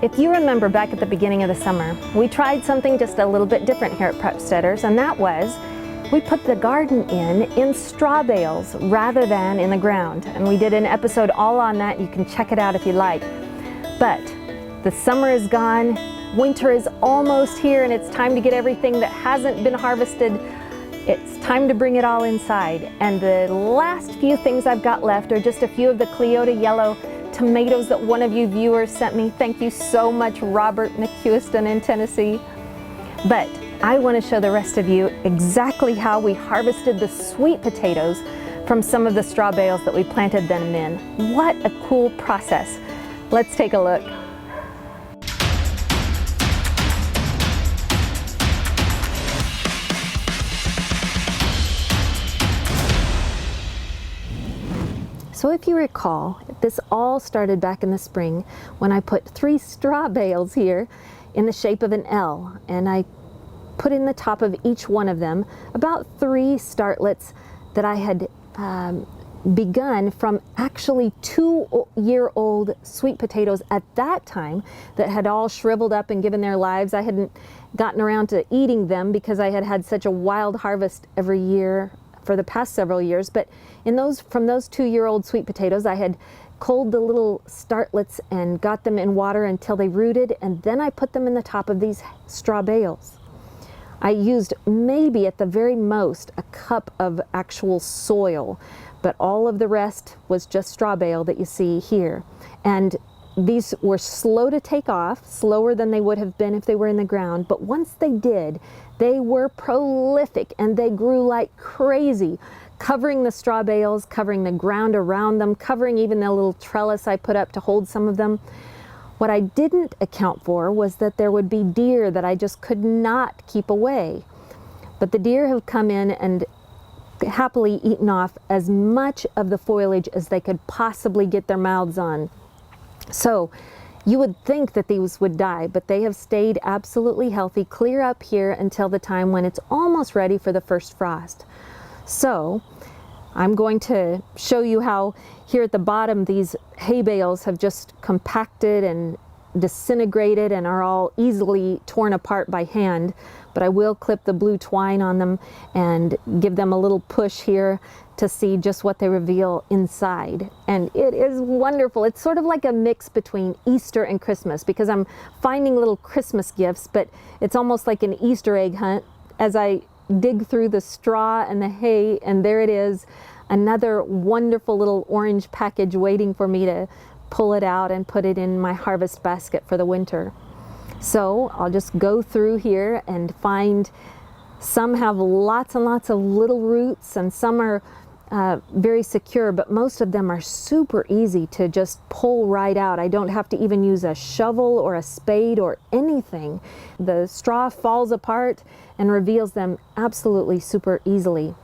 If you remember back at the beginning of the summer, we tried something just a little bit different here at PREPSTEADERS, and that was we put the garden in straw bales rather than in the ground. And we did an episode all on that. You can check it out if you like. But the summer is gone, winter is almost here, and it's time to get everything that hasn't been harvested. It's time to bring it all inside. And the last few things I've got left are just a few of the Cleota yellow tomatoes that one of you viewers sent me. Thank you so much, Robert McHuiston in Tennessee. But I want to show the rest of you exactly how we harvested the sweet potatoes from some of the straw bales that we planted them in. What a cool process. Let's take a look. So if you recall, this all started back in the spring when I put 3 straw bales here in the shape of an L, and I put in the top of each one of them about 3 startlets that I had begun from actually 2-year-old sweet potatoes at that time that had all shriveled up and given their lives. I hadn't gotten around to eating them because I had had such a wild harvest every year for the past several years, but from those 2-year-old sweet potatoes, I had culled the little startlets and got them in water until they rooted, and then I put them in the top of these straw bales. I used maybe at the very most a cup of actual soil, but all of the rest was just straw bale that you see here. And these were slow to take off, slower than they would have been if they were in the ground, but once they did, they were prolific and they grew like crazy, covering the straw bales, covering the ground around them, covering even the little trellis I put up to hold some of them. What I didn't account for was that there would be deer that I just could not keep away. But the deer have come in and happily eaten off as much of the foliage as they could possibly get their mouths on. So you would think that these would die, but they have stayed absolutely healthy clear up here until the time when it's almost ready for the first frost. So I'm going to show you how here at the bottom these hay bales have just compacted and disintegrated and are all easily torn apart by hand, but I will clip the blue twine on them and give them a little push here to see just what they reveal inside. And it is wonderful. It's sort of like a mix between Easter and Christmas, because I'm finding little Christmas gifts, but it's almost like an Easter egg hunt as I dig through the straw and the hay, and there it is, another wonderful little orange package waiting for me to pull it out and put it in my harvest basket for the winter. So I'll just go through here and find some have lots and lots of little roots, and some are very secure, but most of them are super easy to just pull right out. I don't have to even use a shovel or a spade or anything. The straw falls apart and reveals them absolutely super easily.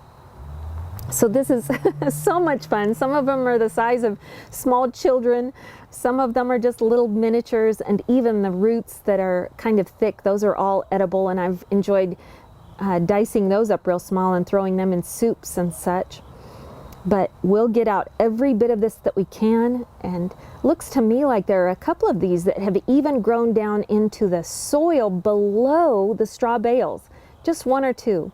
So this is so much fun. Some of them are the size of small children. Some of them are just little miniatures, and even the roots that are kind of thick, those are all edible, and I've enjoyed dicing those up real small and throwing them in soups and such. But we'll get out every bit of this that we can, and looks to me like there are a couple of these that have even grown down into the soil below the straw bales, just 1 or 2.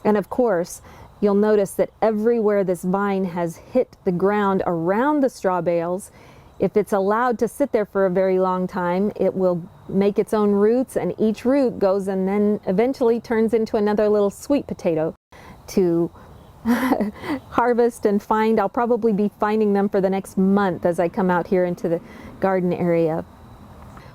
And of course, you'll notice that everywhere this vine has hit the ground around the straw bales, if it's allowed to sit there for a very long time, it will make its own roots, and each root goes and then eventually turns into another little sweet potato to harvest and find. I'll probably be finding them for the next month as I come out here into the garden area.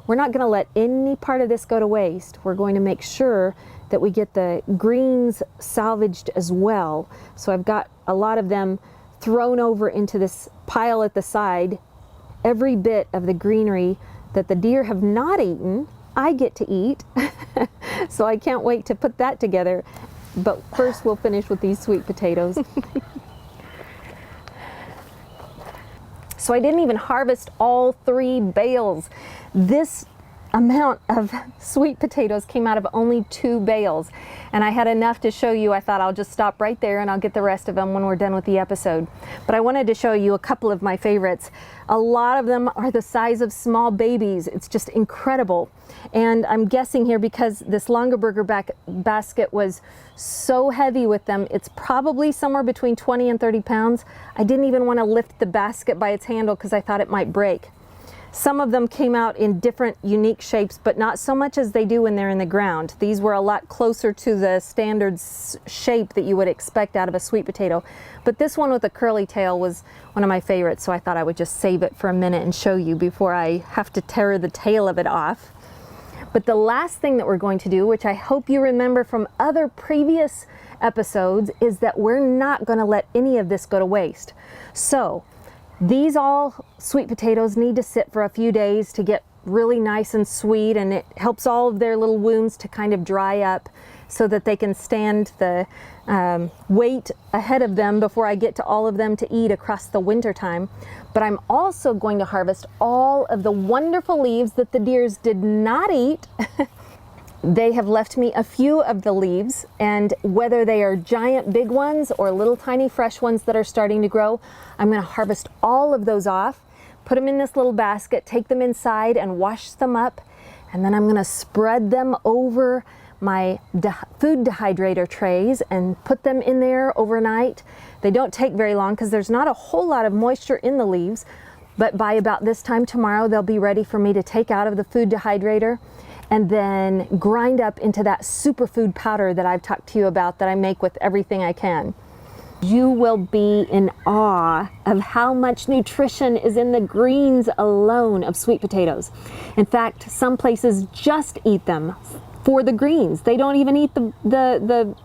We're not going to let any part of this go to waste. We're going to make sure that we get the greens salvaged as well. So I've got a lot of them thrown over into this pile at the side. Every bit of the greenery that the deer have not eaten, I get to eat. So I can't wait to put that together. But first we'll finish with these sweet potatoes. So I didn't even harvest all 3 bales. This amount of sweet potatoes came out of only 2 bales, and I had enough to show you. I thought I'll just stop right there and I'll get the rest of them when we're done with the episode. But I wanted to show you a couple of my favorites. A lot of them are the size of small babies. It's just incredible. And I'm guessing here, because this Longaberger basket was so heavy with them, it's probably somewhere between 20 and 30 pounds. I didn't even want to lift the basket by its handle because I thought it might break. Some of them came out in different unique shapes, but not so much as they do when they're in the ground. These were a lot closer to the standard shape that you would expect out of a sweet potato. But this one with a curly tail was one of my favorites, so I thought I would just save it for a minute and show you before I have to tear the tail of it off. But the last thing that we're going to do, which I hope you remember from other previous episodes, is that we're not going to let any of this go to waste. So these all sweet potatoes need to sit for a few days to get really nice and sweet, and it helps all of their little wounds to kind of dry up so that they can stand the weight ahead of them before I get to all of them to eat across the winter time. But I'm also going to harvest all of the wonderful leaves that the deers did not eat. They have left me a few of the leaves, and whether they are giant big ones or little tiny fresh ones that are starting to grow, I'm going to harvest all of those off, put them in this little basket, take them inside and wash them up, and then I'm going to spread them over my food dehydrator trays and put them in there overnight. They don't take very long because there's not a whole lot of moisture in the leaves, but by about this time tomorrow they'll be ready for me to take out of the food dehydrator and then grind up into that superfood powder that I've talked to you about that I make with everything I can. You will be in awe of how much nutrition is in the greens alone of sweet potatoes. In fact, some places just eat them for the greens. They don't even eat the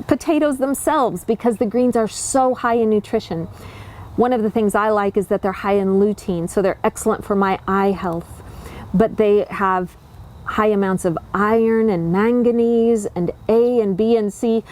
potatoes themselves because the greens are so high in nutrition. One of the things I like is that they're high in lutein, so they're excellent for my eye health. But they have high amounts of iron and manganese and A and B and C.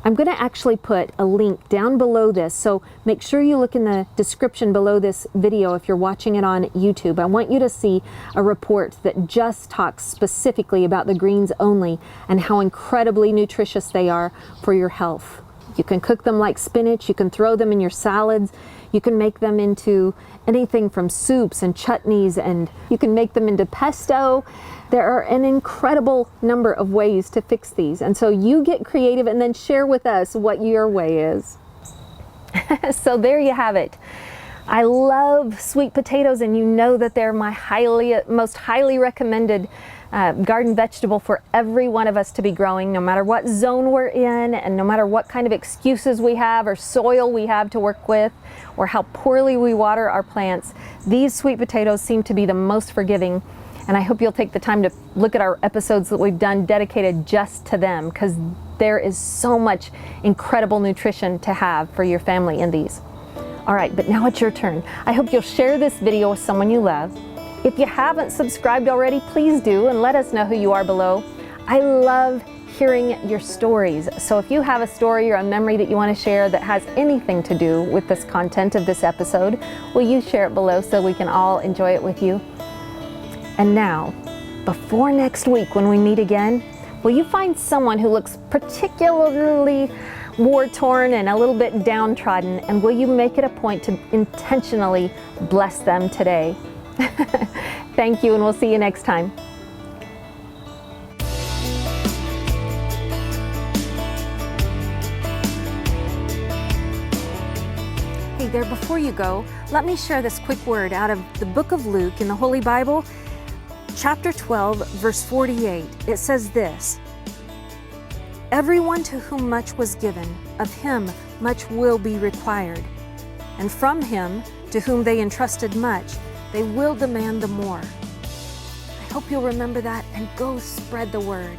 I'm going to actually put a link down below this, so make sure you look in the description below this video if you're watching it on YouTube. I want you to see a report that just talks specifically about the greens only and how incredibly nutritious they are for your health. You can cook them like spinach, you can throw them in your salads, you can make them into anything from soups and chutneys, and you can make them into pesto. There are an incredible number of ways to fix these, and so you get creative and then share with us what your way is. So there you have it. I love sweet potatoes, and you know that they're my most highly recommended garden vegetable for every one of us to be growing, no matter what zone we're in and no matter what kind of excuses we have or soil we have to work with or how poorly we water our plants. These sweet potatoes seem to be the most forgiving, and I hope you'll take the time to look at our episodes that we've done dedicated just to them, because there is so much incredible nutrition to have for your family in these. All right, but now it's your turn. I hope you'll share this video with someone you love. If you haven't subscribed already, please do, and let us know who you are below. I love hearing your stories. So if you have a story or a memory that you want to share that has anything to do with this content of this episode, will you share it below so we can all enjoy it with you? And now, before next week when we meet again, will you find someone who looks particularly war-torn and a little bit downtrodden, and will you make it a point to intentionally bless them today? Thank you, and we'll see you next time. Hey there, before you go, let me share this quick word out of the book of Luke in the Holy Bible, chapter 12, verse 48. It says this: "Everyone to whom much was given, of him much will be required. And from him to whom they entrusted much, they will demand the more." I hope you'll remember that and go spread the word.